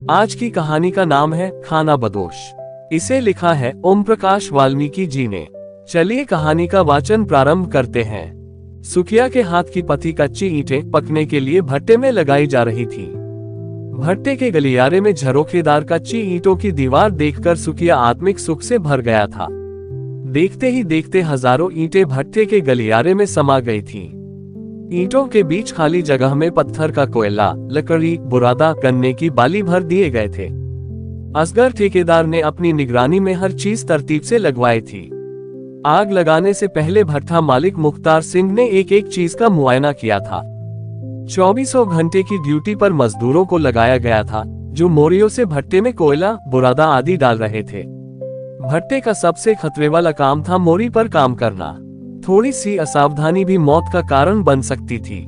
आज की कहानी का नाम है खाना बदोश। इसे लिखा है ओम प्रकाश वाल्मीकि जी ने। चलिए कहानी का वाचन प्रारंभ करते हैं। सुखिया के हाथ की पथी कच्ची ईंटें पकने के लिए भट्टे में लगाई जा रही थी। भट्टे के गलियारे में झरोखेदार कच्ची ईंटों की दीवार देखकर सुखिया आत्मिक सुख से भर गया था। देखते ही देखते हजारों ईंटें भट्टे के गलियारे में समा गई थीं। ईंटों के बीच खाली जगह में पत्थर का कोयला, लकड़ी, बुरादा, गन्ने की बाली भर दिए गए थे। असगर ठेकेदार ने अपनी निगरानी में हर चीज तरतीब से लगवाई थी। आग लगाने से पहले भट्ठा मालिक मुख्तार सिंह ने एक एक चीज का मुआयना किया था। 24 घंटे की ड्यूटी पर मजदूरों को लगाया गया था, जो मोरियों से भट्टे में कोयला, बुरादा आदि डाल रहे थे। भट्टे का सबसे खतरे वाला काम था मोरी पर काम करना। थोड़ी सी असावधानी भी मौत का कारण बन सकती थी।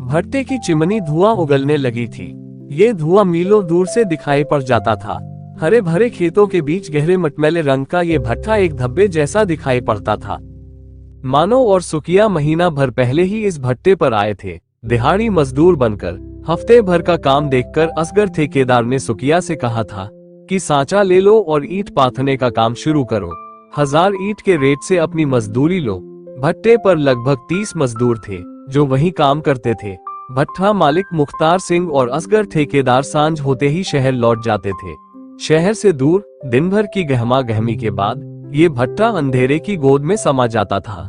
भट्टे की चिमनी धुआं उगलने लगी थी। ये धुआं मीलों दूर से दिखाई पड़ जाता था। हरे भरे खेतों के बीच गहरे मटमैले रंग का ये भट्ठा एक धब्बे जैसा दिखाई पड़ता था। मानो और सुखिया महीना भर पहले ही इस भट्टे पर आए थे, दिहाड़ी मजदूर बनकर। हफ्ते भर का काम देखकर असगर ठेकेदार ने सुखिया से कहा था कि सांचा ले लो और ईंट पाथने का काम शुरू करो। 1000 ईंट के रेट से अपनी मजदूरी लो। भट्टे पर लगभग 30 मजदूर थे जो वही काम करते थे। भट्ठा मालिक मुख्तार सिंह और असगर ठेकेदार सांझ होते ही शहर लौट जाते थे। शहर से दूर दिन भर की गहमा गहमी के बाद ये भट्टा अंधेरे की गोद में समा जाता था।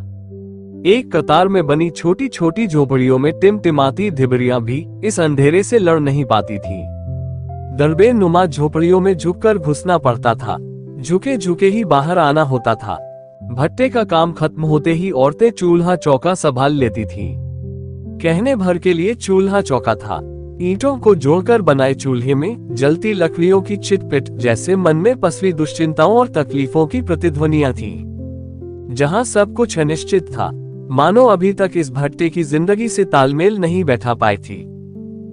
एक कतार में बनी छोटी छोटी झोपड़ियों में टिमटिमाती धिबरियां भी इस अंधेरे से लड़ नहीं पाती थी। दरबे नुमा झोपड़ियों में झुककर घुसना पड़ता था। झुके झुके ही बाहर आना होता था। भट्टे का काम खत्म होते ही औरतें चूल्हा चौका संभाल लेती थीं। कहने भर के लिए चूल्हा चौका था। ईंटों को जोड़कर बनाए चूल्हे में जलती लकड़ियों की चिटपिट जैसे मन में पसरी दुश्चिंताओं और तकलीफों की प्रतिध्वनियां थीं। जहां सब कुछ अनिश्चित था, मानो अभी तक इस भट्टे की जिंदगी से तालमेल नहीं बैठा पाई थी।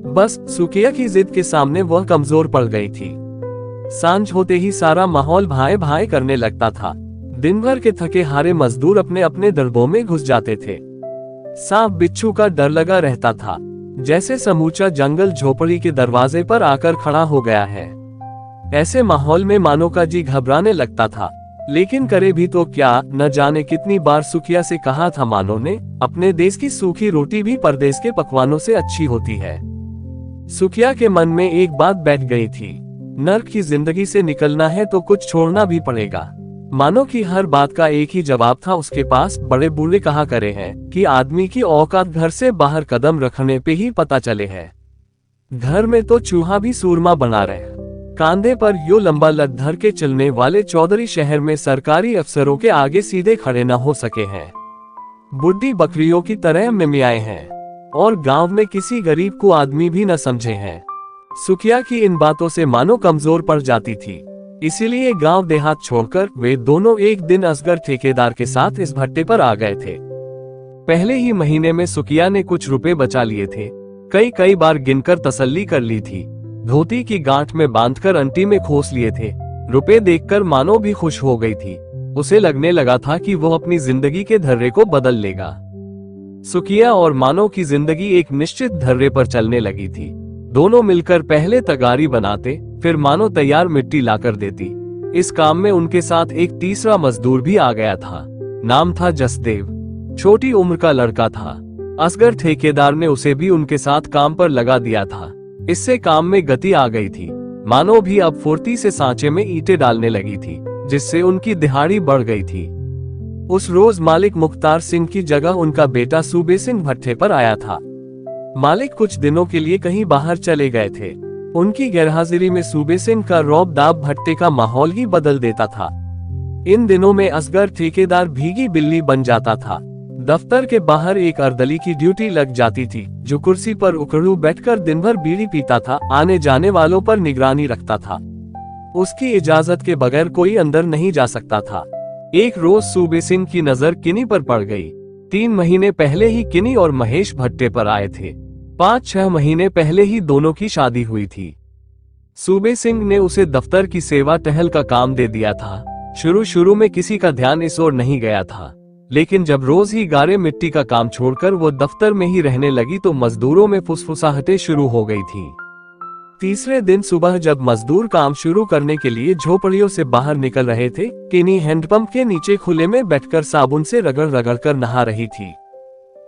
बस सुखिया की जिद के सामने वह कमजोर पड़ गई थी। सांझ होते ही सारा माहौल भाए भाए करने लगता था। दिन भर के थके हारे मजदूर अपने अपने दरबों में घुस जाते थे। सांप बिच्छू का डर लगा रहता था, जैसे समूचा जंगल झोपड़ी के दरवाजे पर आकर खड़ा हो गया है। ऐसे माहौल में मानो का जी घबराने लगता था। लेकिन करे भी तो क्या, न जाने कितनी बार सुखिया से कहा था मानो ने, अपने देश की सूखी रोटी भी परदेश के पकवानों से अच्छी होती है। सुखिया के मन में एक बात बैठ गई थी, नर्क की जिंदगी से निकलना है तो कुछ छोड़ना भी पड़ेगा। मानो की हर बात का एक ही जवाब था उसके पास। बड़े बूढ़े कहा करे हैं कि आदमी की औकात घर से बाहर कदम रखने पे ही पता चले है। घर में तो चूहा भी सूरमा बना रहे। कांधे पर यो लंबा लद धर के चलने वाले चौधरी शहर में सरकारी अफसरों के आगे सीधे खड़े न हो सके हैं। बुढ़ी बकरियों की तरह मिमियाए हैं और गांव में किसी गरीब को आदमी भी न समझे हैं। सुखिया की इन बातों से मानो कमजोर पड़ जाती थी। इसीलिए गांव देहात छोड़कर वे दोनों एक दिन असगर ठेकेदार के साथ इस भट्टे पर आ गए थे। पहले ही महीने में सुखिया ने कुछ रुपए बचा लिए थे। कई बार गिनकर तसल्ली कर ली थी। धोती की गांठ में बांधकर अंटी में खोस लिए थे। रुपए देखकर मानो भी खुश हो गई थी। उसे लगने लगा था कि वो अपनी जिंदगी के धर्रे को बदल लेगा। सुखिया और मानो की जिंदगी एक निश्चित धर्रे पर चलने लगी थी। दोनों मिलकर पहले तगारी बनाते, फिर मानो तैयार मिट्टी लाकर देती। इस काम में उनके साथ एक तीसरा मजदूर भी आ गया था। नाम था जसदेव। छोटी उम्र का लड़का था। असगर ठेकेदार ने उसे भी उनके साथ काम पर लगा दिया था। इससे काम में गति आ गई थी। मानो भी अब फुर्ती से सांचे में ईंटें डालने लगी थी, जिससे उनकी दिहाड़ी बढ़ गई थी। उस रोज मालिक मुख्तार सिंह की जगह उनका बेटा सूबे सिंह भट्टे पर आया था। मालिक कुछ दिनों के लिए कहीं बाहर चले गए थे। उनकी गैरहाजिरी में सूबे सिंह का रौब दाब भट्टे का माहौल ही बदल देता था। इन दिनों में असगर ठेकेदार भीगी बिल्ली बन जाता था। दफ्तर के बाहर एक अर्दली की ड्यूटी लग जाती थी, जो कुर्सी पर उकड़ू बैठकर दिन भर बीड़ी पीता था, आने जाने वालों पर निगरानी रखता था। उसकी इजाजत के बगैर कोई अंदर नहीं जा सकता था। एक रोज सूबे सिंह की नजर किनी पर पड़ गई। 3 महीने पहले ही किनी और महेश भट्टे पर आए थे। 5-6 महीने पहले ही दोनों की शादी हुई थी। सूबे सिंह ने उसे दफ्तर की सेवा टहल का काम दे दिया था। शुरू में किसी का ध्यान इस ओर नहीं गया था, लेकिन जब रोज ही गारे मिट्टी का काम छोड़कर वो दफ्तर में ही रहने लगी तो मजदूरों में फुसफुसाहटें शुरू हो गई थी। तीसरे दिन सुबह जब मजदूर काम शुरू करने के लिए झोपड़ियों से बाहर निकल रहे थे, किनी हैंडपंप के नीचे खुले में बैठकर साबुन से रगड़ रगड़ कर नहा रही थी।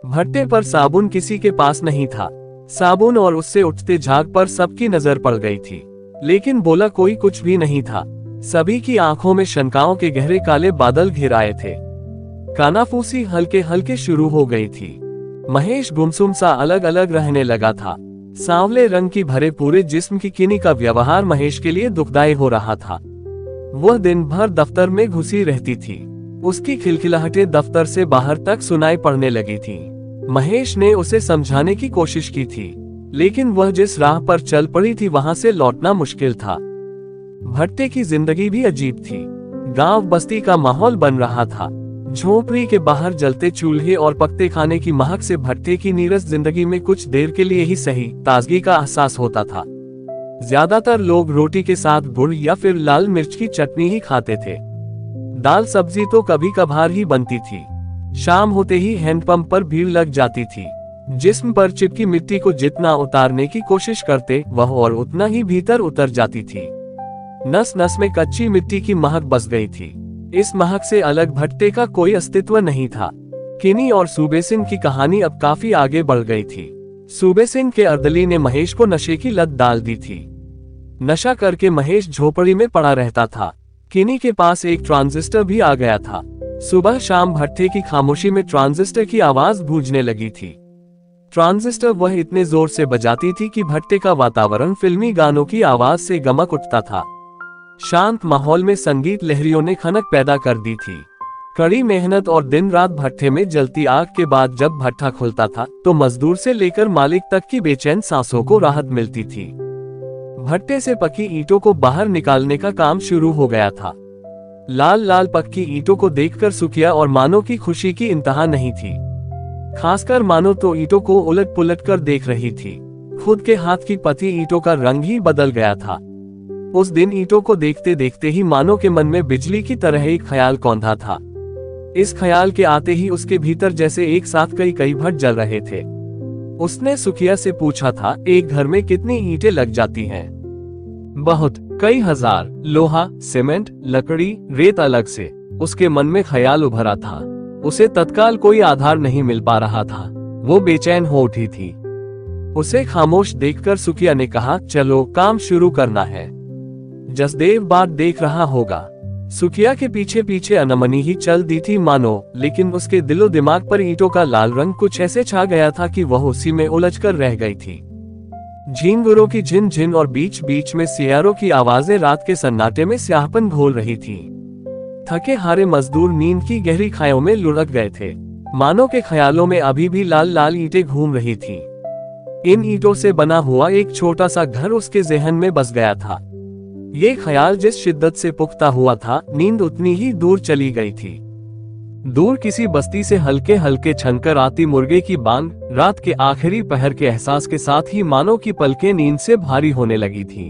भट्टे पर साबुन किसी के पास नहीं था। साबुन और उससे उठते झाग पर सबकी नजर पड़ गई थी, लेकिन बोला कोई कुछ भी नहीं था। सभी की आंखों में शंकाओं के गहरे काले बादल घिर आए थे। कानाफूसी हल्के हल्के शुरू हो गई थी। महेश गुमसुम सा अलग अलग रहने लगा था। सांवले रंग की भरे पूरे जिस्म की किनी का व्यवहार महेश के लिए दुखदायी हो रहा था। वह दिन भर दफ्तर में घुसी रहती थी। उसकी खिलखिलाहटें दफ्तर से बाहर तक सुनाई पड़ने लगी थी। महेश ने उसे समझाने की कोशिश की थी, लेकिन वह जिस राह पर चल पड़ी थी वहां से लौटना मुश्किल था। भट्टे की जिंदगी भी अजीब थी। गांव बस्ती का माहौल बन रहा था। झोपड़ी के बाहर जलते चूल्हे और पकते खाने की महक से भट्टे की नीरस जिंदगी में कुछ देर के लिए ही सही ताजगी का एहसास होता था। ज्यादातर लोग रोटी के साथ गुड़ या फिर लाल मिर्च की चटनी ही खाते थे। दाल सब्जी तो कभी कभार ही बनती थी। शाम होते ही हैंडपंप पर भीड़ लग जाती थी। जिस्म पर चिपकी मिट्टी को जितना उतारने की कोशिश करते वह और उतना ही भीतर उतर जाती थी। नस नस में कच्ची मिट्टी की महक बस गई थी। इस महक से अलग भट्टे का कोई अस्तित्व नहीं था। किनी और सूबे सिंह की कहानी अब काफी आगे बढ़ गई थी। सूबे सिंह के अर्दली ने महेश को नशे की लत डाल दी थी। नशा करके महेश झोपड़ी में पड़ा रहता था। किनी के पास एक ट्रांजिस्टर भी आ गया था। सुबह शाम भट्टे की खामोशी में ट्रांजिस्टर की आवाज गूंजने लगी थी। ट्रांजिस्टर वह इतने जोर से बजाती थी कि भट्टे का वातावरण फिल्मी गानों की आवाज से गमक उठता था। शांत माहौल में संगीत लहरियों ने खनक पैदा कर दी थी। कड़ी मेहनत और दिन रात भट्टे में जलती आग के बाद जब भट्टा खुलता था तो मजदूर से लेकर मालिक तक की बेचैन सांसों को राहत मिलती थी। भट्टे से पकी ईंटों को बाहर निकालने का काम शुरू हो गया था। लाल लाल पक्की ईंटों को देखकर सुखिया और मानो की खुशी की इंतहा नहीं थी। खासकर मानो तो ईंटों को उलट पुलट कर देख रही थी। खुद के हाथ की पती ईंटों का रंग ही बदल गया था। उस दिन ईंटों को देखते देखते ही मानो के मन में बिजली की तरह एक ख्याल कौंधा था। इस ख्याल के आते ही उसके भीतर जैसे एक साथ कई कई भट्ट जल रहे थे। उसने सुखिया से पूछा था, एक घर में कितनी ईंटें लग जाती हैं? बहुत, कई हजार। लोहा, सीमेंट, लकड़ी, रेत अलग से। उसके मन में ख्याल उभरा था। उसे तत्काल कोई आधार नहीं मिल पा रहा था। वो बेचैन हो उठी थी। उसे खामोश देखकर सुखिया ने कहा, चलो काम शुरू करना है। जसदेव बात देख रहा होगा। सुखिया के पीछे पीछे अनमनी ही चल दी थी मानो, लेकिन उसके दिलो दिमाग पर ईंटों का लाल रंग कुछ ऐसे छा गया था कि वह उसी में उलझकर रह गई थी। झींगुरों की झिन झिन और बीच बीच में सियारों की आवाजें रात के सन्नाटे में स्याहपन घोल रही थी। थके हारे मजदूर नींद की गहरी खायों में लुढ़क गए थे। मानो के ख्यालों में अभी भी लाल लाल ईंटें घूम रही थी। इन ईंटों से बना हुआ एक छोटा सा घर उसके जहन में बस गया था। ये ख्याल जिस शिद्दत से पुख्ता हुआ था, नींद उतनी ही दूर चली गई थी। दूर किसी बस्ती से हल्के हल्के छनकर आती मुर्गे की बांग रात के आखिरी पहर के एहसास के साथ ही मानो की पलकें नींद से भारी होने लगी थी।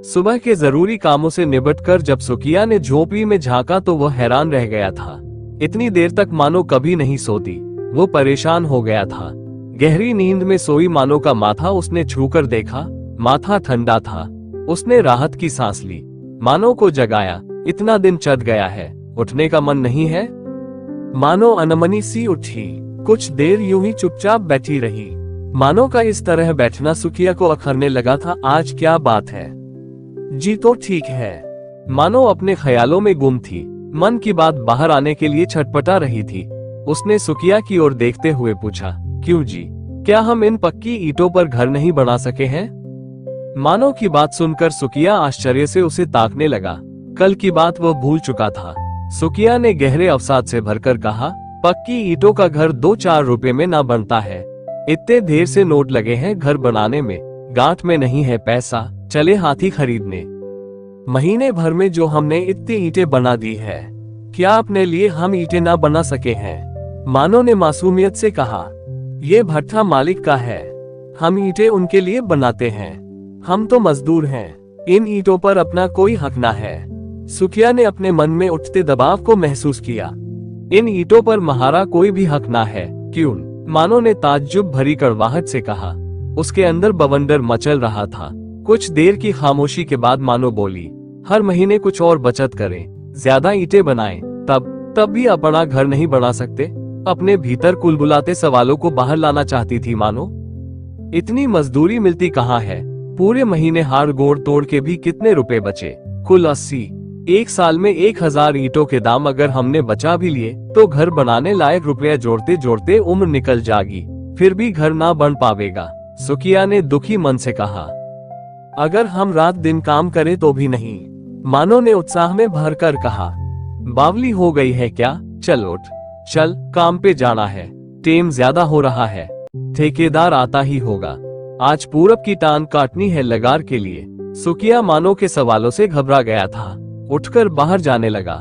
सुबह के जरूरी कामों से निपटकर जब सुखिया ने झोपड़ी में झांका तो वह हैरान रह गया था। इतनी देर तक मानो कभी नहीं सोती। वो परेशान हो गया था। गहरी नींद में सोई मानो का माथा उसने छूकर देखा। माथा ठंडा था। उसने राहत की सांस ली। मानो को जगाया। इतना दिन चढ़ गया है, उठने का मन नहीं है? मानो अनमनी सी उठी। कुछ देर यूं ही चुपचाप बैठी रही। मानो का इस तरह बैठना सुखिया को अखरने लगा था। आज क्या बात है? जी तो ठीक है। मानो अपने ख्यालों में गुम थी। मन की बात बाहर आने के लिए छटपटा रही थी। उसने सुखिया की ओर देखते हुए पूछा, क्यों जी, क्या हम इन पक्की ईंटों पर घर नहीं बना सके हैं? मानो की बात सुनकर सुखिया आश्चर्य से उसे ताकने लगा। कल की बात वह भूल चुका था। सुखिया ने गहरे अवसाद से भरकर कहा, पक्की ईंटों का घर 2-4 रुपए में ना बनता है। इतने देर से नोट लगे हैं घर बनाने में, गांठ में नहीं है पैसा, चले हाथी खरीदने। महीने भर में जो हमने इतनी ईंटें बना दी है, क्या अपने लिए हम ईंटें ना बना सके हैं? मानो ने मासूमियत से कहा, ये भट्ठा मालिक का है, हम ईंटें उनके लिए बनाते हैं। हम तो मजदूर हैं, इन ईंटों पर अपना कोई हक ना है। सुखिया ने अपने मन में उठते दबाव को महसूस किया। इन ईंटों पर हमारा कोई भी हक ना है, क्यों? मानो ने ताज्जुब भरी कड़वाहट से कहा। उसके अंदर बवंडर मचल रहा था। कुछ देर की खामोशी के बाद मानो बोली, हर महीने कुछ और बचत करें, ज्यादा ईंटें बनाएं, तब भी अपना घर नहीं बना सकते। अपने भीतर कुलबुलाते सवालों को बाहर लाना चाहती थी मानो। इतनी मजदूरी मिलती कहाँ है? पूरे महीने हार गोड़ तोड़ के भी कितने रुपए बचे? कुल 80। एक साल में 1000 ईंटों के दाम अगर हमने बचा भी लिए तो घर बनाने लायक रुपया जोड़ते जोड़ते उम्र निकल जाएगी, फिर भी घर ना बन पावेगा, सुखिया ने दुखी मन से कहा। अगर हम रात दिन काम करें तो भी नहीं, मानो ने उत्साह में भरकर कहा। बावली हो गई है क्या? चल उठ, चल काम पे जाना है, टेम ज्यादा हो रहा है, ठेकेदार आता ही होगा, आज पूरब की टांग काटनी है लगार के लिए। सुखिया मानो के सवालों से घबरा गया था, उठकर बाहर जाने लगा।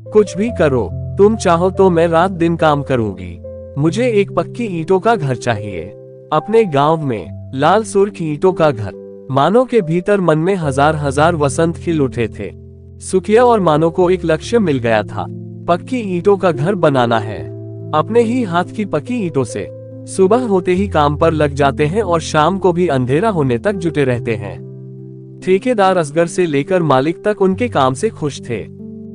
कुछ भी करो, तुम चाहो तो मैं रात दिन काम करूंगी, मुझे एक पक्की ईंटों का घर चाहिए, अपने गांव में लाल सुर्ख ईंटों का घर। मानो के भीतर मन में हजार हजार वसंत खिल उठे थे। सुखिया और मानो को एक लक्ष्य मिल गया था, पक्की ईंटों का घर बनाना है। अपने ही हाथ की पक्की ईंटों से सुबह होते ही काम पर लग जाते हैं और शाम को भी अंधेरा होने तक जुटे रहते हैं। ठेकेदार असगर से लेकर मालिक तक उनके काम से खुश थे।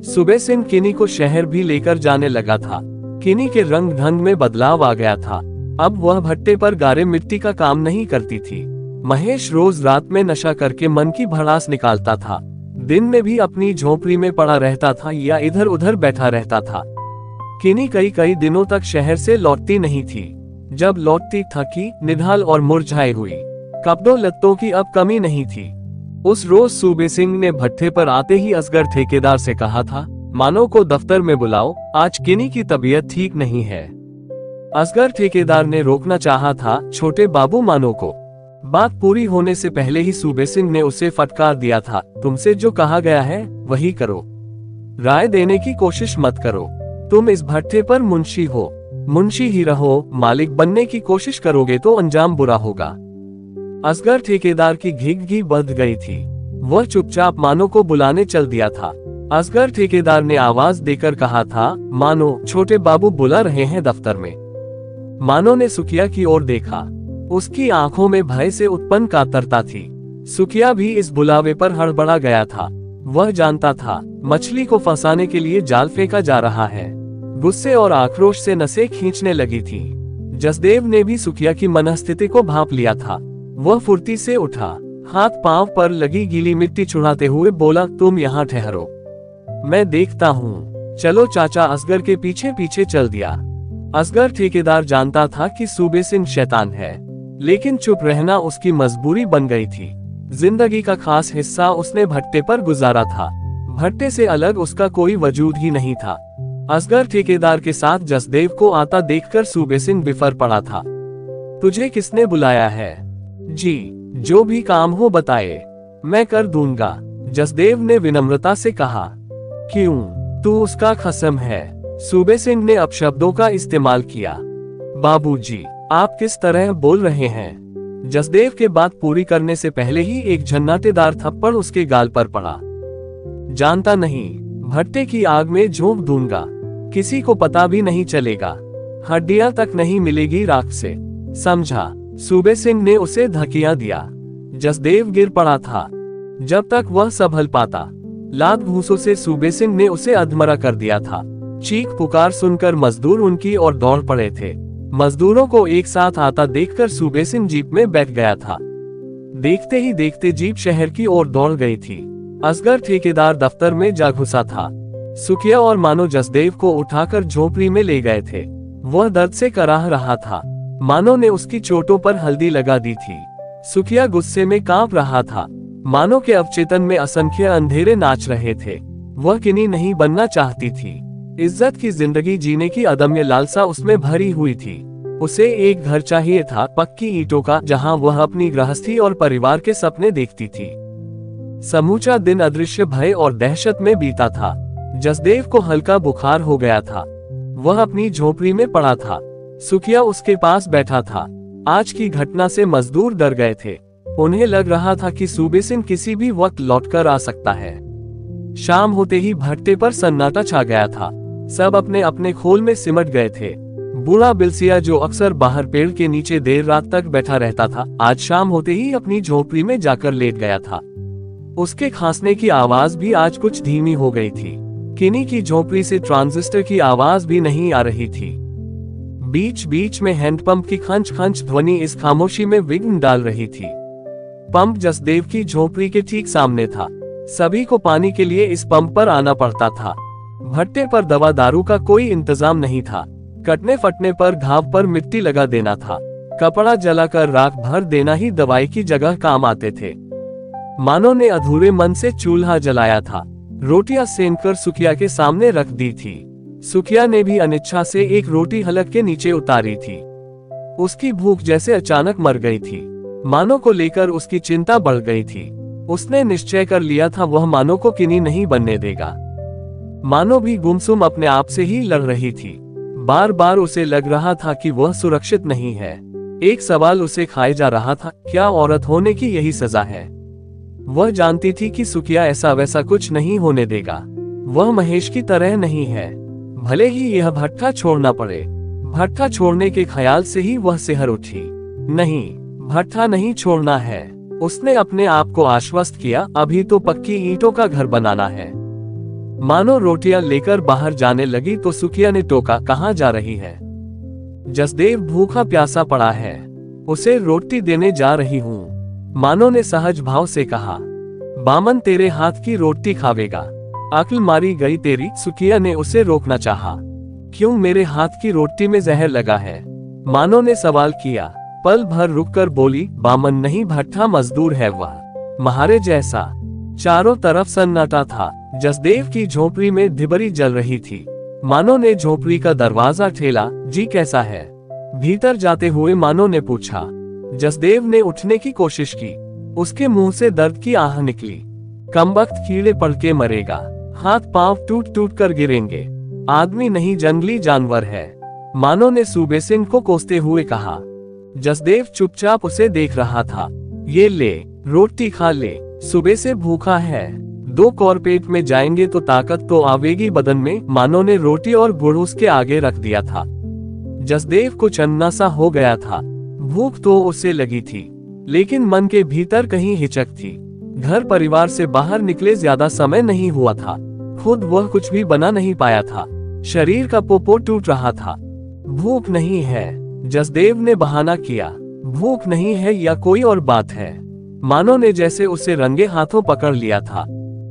सुबह सिंह किनी को शहर भी लेकर जाने लगा था। किनी के रंग ढंग में बदलाव आ गया था, अब वह भट्टे पर गारे मिट्टी का काम नहीं करती थी। महेश रोज रात में नशा करके मन की भड़ास निकालता था, दिन में भी अपनी झोपड़ी में पड़ा रहता था या इधर उधर बैठा रहता था। किनी कई दिनों तक शहर से लौटती नहीं थी। जब लौटती थकी, निढाल और मुरझाई हुई, कपड़ों लत्तों की अब कमी नहीं थी। उस रोज सूबे सिंह ने भट्टे पर आते ही असगर ठेकेदार से कहा था, मानो को दफ्तर में बुलाओ, आज किनी की तबीयत ठीक नहीं है। असगर ठेकेदार ने रोकना चाहा था छोटे बाबू मानो को। बात पूरी होने से पहले ही सूबे सिंह ने उसे फटकार दिया था, तुमसे जो कहा गया है वही करो, राय देने की कोशिश मत करो। तुम इस भट्टे पर मुंशी हो, मुंशी ही रहो, मालिक बनने की कोशिश करोगे तो अंजाम बुरा होगा। असगर ठेकेदार की घिघी बढ़ गई थी, वह चुपचाप मानो को बुलाने चल दिया था। असगर ठेकेदार ने आवाज देकर कहा था, मानो छोटे बाबू बुला रहे हैं दफ्तर में। मानो ने सुखिया की ओर देखा, उसकी आंखों में भय से उत्पन्न कातरता थी। सुखिया भी इस बुलावे पर हड़बड़ा गया था, वह जानता था मछली को फंसाने के लिए जाल फेंका जा रहा है। गुस्से और आक्रोश से नसें खींचने लगी थी। जसदेव ने भी सुखिया की मनस्थिति को भांप लिया था, वह फुर्ती से उठा, हाथ पांव पर लगी गीली मिट्टी छुड़ाते हुए बोला, तुम यहाँ ठहरो, मैं देखता हूँ। चलो चाचा असगर के पीछे पीछे चल दिया। असगर ठेकेदार जानता था कि सूबे सिंह शैतान है, लेकिन चुप रहना उसकी मजबूरी बन गई थी। जिंदगी का खास हिस्सा उसने भट्टे पर गुजारा था, भट्टे से अलग उसका कोई वजूद ही नहीं था। असगर ठेकेदार के साथ जसदेव को आता देखकर सूबे सिंह बिफर पड़ा था। तुझे किसने बुलाया है? जी, जो भी काम हो बताए, मैं कर दूंगा, जसदेव ने विनम्रता से कहा। क्यों, तू उसका खसम है? सूबे सिंह ने अपशब्दों का इस्तेमाल किया। बाबूजी, आप किस तरह बोल रहे हैं? जसदेव के बात पूरी करने से पहले ही एक झन्नाटेदार थप्पड़ उसके गाल पर पड़ा। जानता नहीं, भट्टे की आग में झोंक दूंगा, किसी को पता भी नहीं चलेगा, हड्डियां तक नहीं मिलेगी राख से, समझा? सूबे सिंह ने उसे धकिया दिया। जसदेव गिर पड़ा था। जब तक वह संभल पाता, लात घूंसों से सूबे सिंह ने उसे अधमरा कर दिया था। चीख पुकार सुनकर मजदूर उनकी ओर दौड़ पड़े थे। मजदूरों को एक साथ आता देखकर सूबे सिंह जीप में बैठ गया था। देखते ही देखते जीप शहर की ओर दौड़ गई थी। असगर ठेकेदार दफ्तर में जा घुसा था। सुखिया और मानो जसदेव को उठाकर झोपड़ी में ले गए थे। वह दर्द से कराह रहा था। मानो ने उसकी चोटों पर हल्दी लगा दी थी। सुखिया गुस्से में कांप रहा था। मानो के अवचेतन में असंख्य अंधेरे नाच रहे थे। वह किन्हीं नहीं बनना चाहती थी। इज्जत की जिंदगी जीने की अदम्य लालसा उसमें भरी हुई थी। उसे एक घर चाहिए था, पक्की ईंटों का, जहां वह अपनी गृहस्थी और परिवार के सपने देखती थी। समूचा दिन अदृश्य भय और दहशत में बीता था। जसदेव को हल्का बुखार हो गया था। वह अपनी झोपड़ी में पड़ा था। सुखिया उसके पास बैठा था। आज की घटना से मजदूर डर गए थे। उन्हें लग रहा था कि सूबे सिंह किसी भी वक्त लौटकर आ सकता है। शाम होते ही भट्टे पर सन्नाटा छा गया था। सब अपने अपने खोल में सिमट गए थे। बूढ़ा बिलसिया जो अक्सर बाहर पेड़ के नीचे देर रात तक बैठा रहता था, आज शाम होते ही अपनी झोपड़ी में जाकर लेट गया था। उसके खांसने की आवाज भी आज कुछ धीमी हो गई थी। किनी की झोपड़ी से ट्रांजिस्टर की आवाज भी नहीं आ रही थी। बीच बीच में हैंडपंप की खंच खंच ध्वनि इस खामोशी में विघ्न डाल रही थी। पंप जसदेव की झोपड़ी के ठीक सामने था। सभी को पानी के लिए इस पंप पर आना पड़ता था। भट्टे पर दवा दारू का कोई इंतजाम नहीं था। कटने फटने पर घाव पर मिट्टी लगा देना था। कपड़ा जलाकर राख भर देना ही दवाई की जगह काम आते थे। मानो ने अधूरे मन से चूल्हा जलाया था। रोटियां सेंककर सुखिया के सामने रख दी थी। सुखिया ने भी अनिच्छा से एक रोटी हलक के नीचे उतारी थी। उसकी भूख जैसे अचानक मर गई थी। मानो को लेकर उसकी चिंता बढ़ गई थी। उसने निश्चय कर लिया था वह मानो को किनी नहीं बनने देगा। मानो भी गुमसुम अपने आप से ही लड़ रही थी। बार बार उसे लग रहा था कि वह सुरक्षित नहीं है। एक सवाल उसे खाए जा रहा था, क्या औरत होने की यही सजा है? वह जानती थी कि सुखिया ऐसा वैसा कुछ नहीं होने देगा। वह महेश की तरह नहीं है। भले ही यह भट्ठा छोड़ना पड़े। भट्ठा छोड़ने के ख्याल से ही वह सिहर उठी। नहीं, भट्ठा नहीं छोड़ना है। उसने अपने आप को आश्वस्त किया, अभी तो पक्की ईंटों का घर बनाना है। मानो रोटियां लेकर बाहर जाने लगी तो सुखिया ने टोका, कहाँ जा रही है? जसदेव भूखा प्यासा पड़ा है, उसे रोटी देने जा रही हूँ। मानो ने सहज भाव से कहा। बामन तेरे हाथ की रोटी खावेगा। अक्ल मारी गई तेरी। सुखिया ने उसे रोकना चाहा। क्यों, मेरे हाथ की रोटी में जहर लगा है? मानो ने सवाल किया। पल भर रुककर बोली, बामन नहीं, भट्ठा मजदूर है वह, महारे जैसा। चारों तरफ सन्नाटा था। जसदेव की झोपड़ी में धिबरी जल रही थी। मानो ने झोपड़ी का दरवाजा ठेला। जी कैसा है? भीतर जाते हुए मानो ने पूछा। जसदेव ने उठने की कोशिश की। उसके मुंह से दर्द की आह निकली। कमबख्त कीड़े पड़ के मरेगा। हाथ पांव टूट टूट कर गिरेंगे। आदमी नहीं, जंगली जानवर है। मानो ने सूबे सिंह को कोसते हुए कहा। जसदेव चुपचाप उसे देख रहा था। ये ले, रोटी खा ले, सुबह से भूखा है। 2 कौर पेट में जाएंगे तो ताकत तो आवेगी बदन में। मानो ने रोटी और गुड़ उसके आगे रख दिया था। जसदेव कुछ अन्ना सा हो गया था। भूख तो उसे लगी थी, लेकिन मन के भीतर कहीं हिचक थी। घर परिवार से बाहर निकले ज्यादा समय नहीं हुआ था। खुद वह कुछ भी बना नहीं पाया था। शरीर का पोपो टूट रहा था। भूख नहीं है, जसदेव ने बहाना किया। भूख नहीं है या कोई और बात है? मानो ने जैसे उसे रंगे हाथों पकड़ लिया था।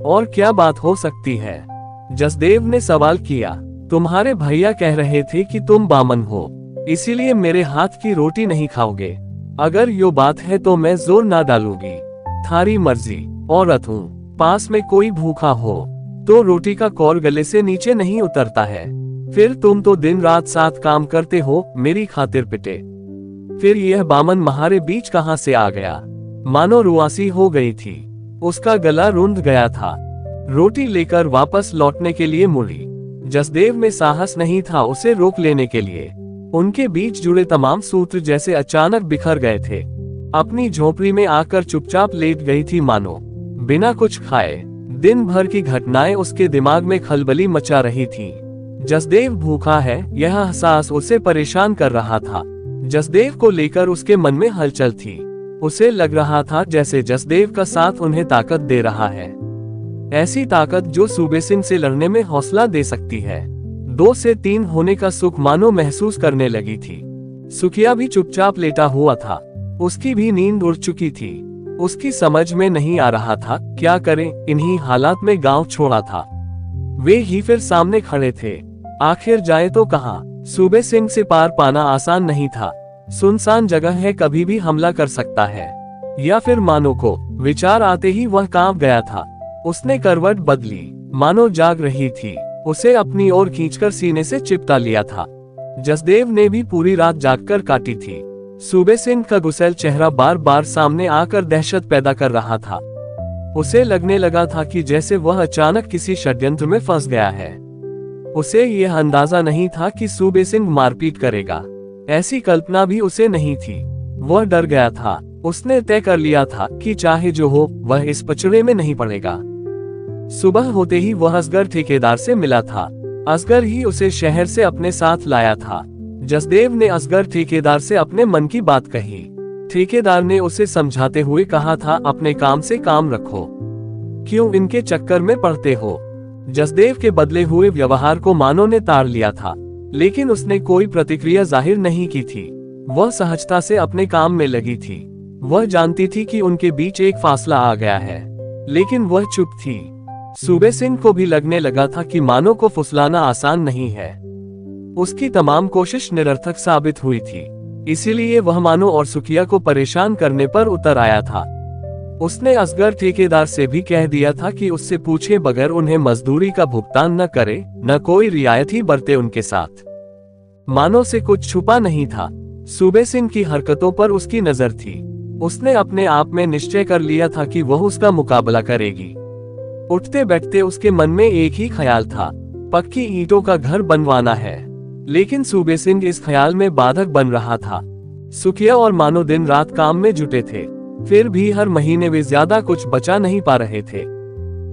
और क्या बात हो सकती है? जसदेव ने सवाल किया। तुम्हारे भैया कह रहे थे कि तुम बामन हो, इसीलिए मेरे हाथ की रोटी नहीं खाओगे। अगर यो बात है तो मैं जोर ना डालूंगी। थारी मर्जी। औरत हूँ। पास में कोई भूखा हो तो रोटी का कौर गले से नीचे नहीं उतरता है। फिर तुम तो दिन रात साथ काम करते हो, मेरी खातिर पिटे। फिर यह बामन महारे बीच कहाँ से आ गया? मानो रुआसी हो गई थी। उसका गला रुंध गया था। रोटी लेकर वापस लौटने के लिए मुड़ी। जसदेव में साहस नहीं था उसे रोक लेने के लिए। उनके बीच जुड़े तमाम सूत्र जैसे अचानक बिखर गए थे। अपनी झोपड़ी में आकर चुपचाप लेट गई थी मानो, बिना कुछ खाए। दिन भर की घटनाएं उसके दिमाग में खलबली मचा रही थी। जसदेव भूखा है, यह एहसास उसे परेशान कर रहा था। जसदेव को लेकर उसके मन में हलचल थी। उसे लग रहा था जैसे जसदेव का साथ उन्हें ताकत दे रहा है, ऐसी ताकत जो सूबे सिंह से लड़ने में हौसला दे सकती है। 2 से 3 होने का सुख मानो महसूस करने लगी थी। सुखिया भी चुपचाप लेटा हुआ था। उसकी भी नींद उड़ चुकी थी। उसकी समझ में नहीं आ रहा था क्या करें। इन्हीं हालात में गांव छोड़ा था। वे ही फिर सामने खड़े थे। आखिर जाए तो कहां? सूबे सिंह से पार पाना आसान नहीं था। सुनसान जगह है, कभी भी हमला कर सकता है। या फिर मानो को विचार आते ही वह कांप गया था। उसने करवट बदली। मानो जाग रही थी। उसे अपनी ओर खींचकर सीने से चिपटा लिया था। जसदेव ने भी पूरी रात जागकर काटी थी। सूबे सिंह का गुस्सैल चेहरा बार बार सामने आकर दहशत पैदा कर रहा था। उसे लगने लगा था कि जैसे वह अचानक किसी षड्यंत्र में फंस गया है। उसे यह अंदाजा नहीं था कि सूबे सिंह मारपीट करेगा। ऐसी कल्पना भी उसे नहीं थी। वह डर गया था। उसने तय कर लिया था कि चाहे जो हो वह इस पचड़े में नहीं पड़ेगा। सुबह होते ही वह असगर ठेकेदार से मिला था। असगर ही उसे शहर से अपने साथ लाया था। जसदेव ने असगर ठेकेदार से अपने मन की बात कही। ठेकेदार ने उसे समझाते हुए कहा था, अपने काम से काम रखो, क्यों इनके चक्कर में पड़ते हो। जसदेव के बदले हुए व्यवहार को मानो ने ताड़ लिया था, लेकिन उसने कोई प्रतिक्रिया जाहिर नहीं की थी। वह सहजता से अपने काम में लगी थी। वह जानती थी कि उनके बीच एक फासला आ गया है, लेकिन वह चुप थी। सूबे सिंह को भी लगने लगा था कि मानो को फुसलाना आसान नहीं है। उसकी तमाम कोशिश निरर्थक साबित हुई थी, इसीलिए वह मानो और सुखिया को परेशान करने पर उतर आया था। उसने असगर ठेकेदार से भी कह दिया था कि उससे पूछे बगैर उन्हें मजदूरी का भुगतान न करे, न कोई रियायत ही बरते उनके साथ। मानो से कुछ छुपा नहीं था। सूबे सिंह की हरकतों पर उसकी नजर थी। उसने अपने आप में निश्चय कर लिया था कि वह उसका मुकाबला करेगी। उठते बैठते उसके मन में एक ही ख्याल था, पक्की ईंटों का घर बनवाना है। लेकिन सूबे सिंह इस ख्याल में बाधक बन रहा था। सुखिया और मानो दिन रात काम में जुटे थे, फिर भी हर महीने वे ज्यादा कुछ बचा नहीं पा रहे थे।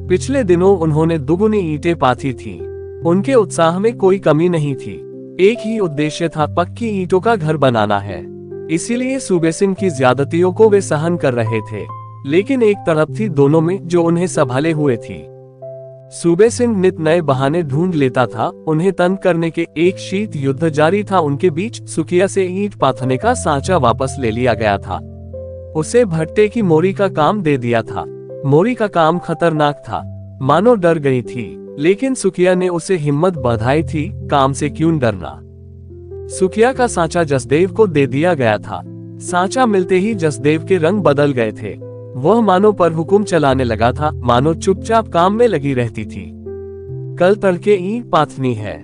पिछले दिनों उन्होंने दुगुनी ईंटें पाथी थी। उनके उत्साह में कोई कमी नहीं थी। एक ही उद्देश्य था, पक्की ईंटों का घर बनाना है। इसीलिए सूबे सिंह की ज्यादतियों को वे सहन कर रहे थे, लेकिन एक तड़प थी दोनों में जो उन्हें संभाले हुए थी। सूबे सिंह नित नए बहाने ढूंढ लेता था उन्हें तंग करने के। एक शीत युद्ध जारी था उनके बीच। सुखिया से ईंट पाथने का सांचा वापस ले लिया गया था। उसे भट्टे की मोरी का काम दे दिया था। मोरी का काम खतरनाक था, मानो डर गई थी, लेकिन सुखिया ने उसे हिम्मत बधाई थी। काम से क्यों डरना। सुखिया का सांचा जसदेव को दे दिया गया था। सांचा मिलते ही जसदेव के रंग बदल गए थे। वह मानो पर हुक्म चलाने लगा था, मानो चुपचाप काम में लगी रहती थी। कल तड़के ईंट पाथनी है,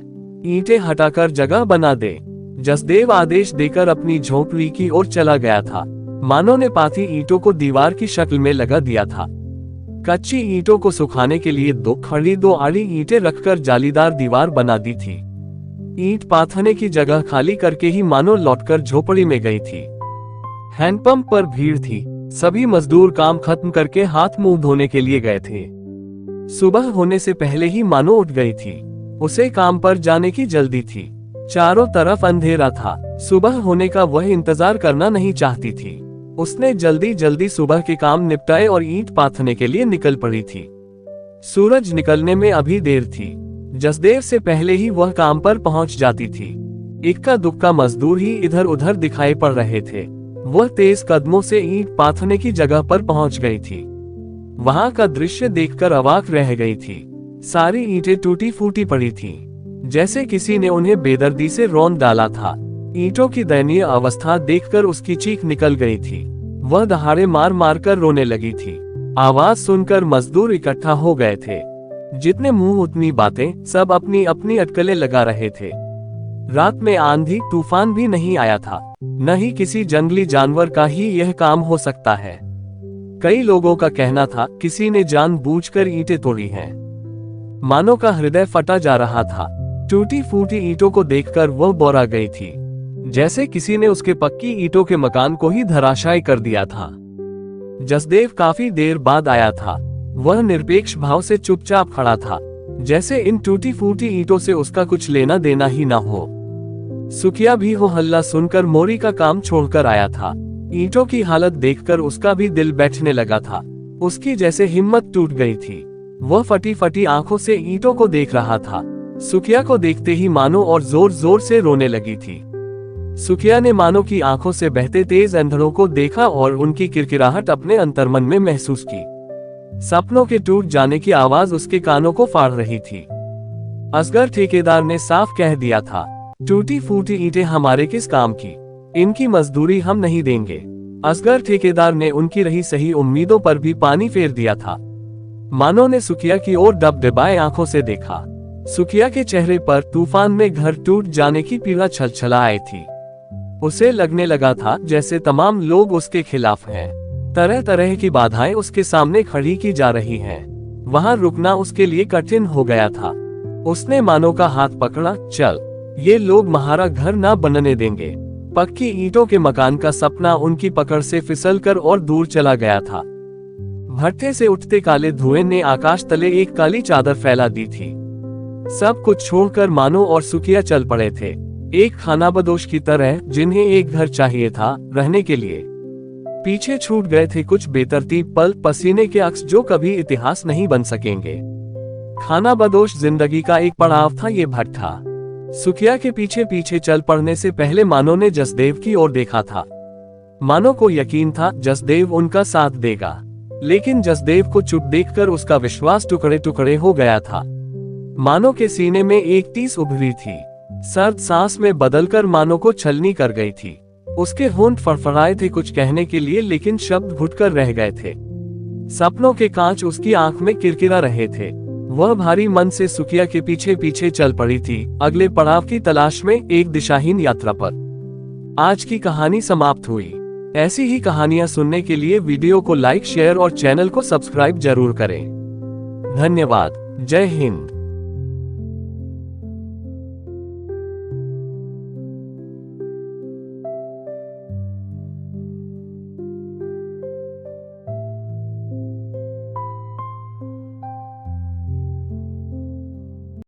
ईंटें हटाकर जगह बना दे। जसदेव आदेश देकर अपनी झोपड़ी की ओर चला गया था। मानो ने पाथी ईंटों को दीवार की शक्ल में लगा दिया था। कच्ची ईंटों को सुखाने के लिए दो आड़ी ईंटें रखकर जालीदार दीवार बना दी थी। ईंट पाथने की जगह खाली करके ही मानो लौटकर झोपड़ी में गई थी। हैंडपंप पर भीड़ थी। सभी मजदूर काम खत्म करके हाथ मुंह धोने के लिए गए थे। सुबह होने से पहले ही मानो उठ गई थी। उसे काम पर जाने की जल्दी थी। चारों तरफ अंधेरा था। सुबह होने का वह इंतजार करना नहीं चाहती थी। उसने जल्दी जल्दी सुबह के काम निपटाए और ईंट पाथने के लिए निकल पड़ी थी। सूरज निकलने में अभी देर थी। जसदेव से पहले ही वह काम पर पहुंच जाती थी। इक्का दुक्का मजदूर ही इधर उधर दिखाई पड़ रहे थे। वह तेज कदमों से ईंट पाथने की जगह पर पहुंच गई थी। वहां का दृश्य देखकर अवाक रह गई थी। सारी ईंटें टूटी फूटी पड़ी थीं, जैसे किसी ने उन्हें बेदर्दी से रौंद डाला था। ईंटों की दयनीय अवस्था देखकर उसकी चीख निकल गई थी। वह दहाड़े मार मार कर रोने लगी थी। आवाज सुनकर मजदूर इकट्ठा हो गए थे। जितने मुंह उतनी बातें, सब अपनी अपनी अटकलें लगा रहे थे। रात में आंधी तूफान भी नहीं आया था, न ही किसी जंगली जानवर का ही यह काम हो सकता है। कई लोगों का कहना था किसी ने जानबूझकर ईंटें तोड़ी हैं। मानो का हृदय फटा जा रहा था। टूटी फूटी ईंटों को देखकर वह बोरा गई थी, जैसे किसी ने उसके पक्की ईंटों के मकान को ही धराशायी कर दिया था। जसदेव काफी देर बाद आया था। वह निरपेक्ष भाव से चुपचाप खड़ा था, जैसे इन टूटी फूटी ईंटों से उसका कुछ लेना देना ही ना हो। सुखिया भी हो हल्ला सुनकर मोरी का काम छोड़कर आया था। ईंटों की हालत देखकर उसका भी दिल बैठने लगा था। उसकी जैसे हिम्मत टूट गई थी। वह फटी फटी आंखों से ईंटों को देख रहा था। सुखिया को देखते ही मानो और जोर जोर से रोने लगी थी। सुखिया ने मानो की आंखों से बहते तेज अंधड़ों को देखा और उनकी किरकिराहट अपने अंतर्मन में महसूस की। सपनों के टूट जाने की आवाज उसके कानों को फाड़ रही थी। असगर ठेकेदार ने साफ कह दिया था, टूटी फूटी ईंटें हमारे किस काम की, इनकी मजदूरी हम नहीं देंगे। असगर ठेकेदार ने उनकी रही सही उम्मीदों पर भी पानी फेर दिया था। मानो ने सुखिया की ओर डबडबाए आंखों से देखा। सुखिया के चेहरे पर तूफान में घर टूट जाने की पीड़ा छलछला आई थी। उसे लगने लगा था जैसे तमाम लोग उसके खिलाफ हैं। तरह तरह की बाधाएं उसके सामने खड़ी की जा रही हैं। वहां रुकना उसके लिए कठिन हो गया था। उसने मानो का हाथ पकड़ा, चल, ये लोग हमारा घर ना बनने देंगे। पक्की ईंटों के मकान का सपना उनकी पकड़ से फिसलकर और दूर चला गया था। भट्टे से उठते काले धुएं ने आकाश तले एक काली चादर फैला दी थी। सब कुछ छोड़कर मानो और सुखिया चल पड़े थे। एक खानाबदोश की तरह जिन्हें एक घर चाहिए था रहने के लिए। पीछे छूट गए थे कुछ बेतरतीब पल, पसीने के अक्स जो कभी इतिहास नहीं बन सकेंगे। खानाबदोश जिंदगी का एक पड़ाव था ये भट्ठा। सुखिया के पीछे पीछे चल पड़ने से पहले मानो ने जसदेव की ओर देखा था। मानो को यकीन था जसदेव उनका साथ देगा, लेकिन जसदेव को चुप देखकर उसका विश्वास टुकड़े टुकड़े हो गया था। मानो के सीने में एक टीस उभरी थी, सर्द सांस में बदलकर मानो को छलनी कर गई थी। उसके होंठ फड़फड़ाए थे कुछ कहने के लिए, लेकिन शब्द घुटकर रह गए थे। सपनों के कांच उसकी आंख में किरकिरा रहे थे। वह भारी मन से सुखिया के पीछे पीछे चल पड़ी थी, अगले पड़ाव की तलाश में, एक दिशाहीन यात्रा पर। आज की कहानी समाप्त हुई। ऐसी ही कहानियां सुनने के लिए वीडियो को लाइक, शेयर और चैनल को सब्सक्राइब जरूर करें। धन्यवाद। जय हिंद।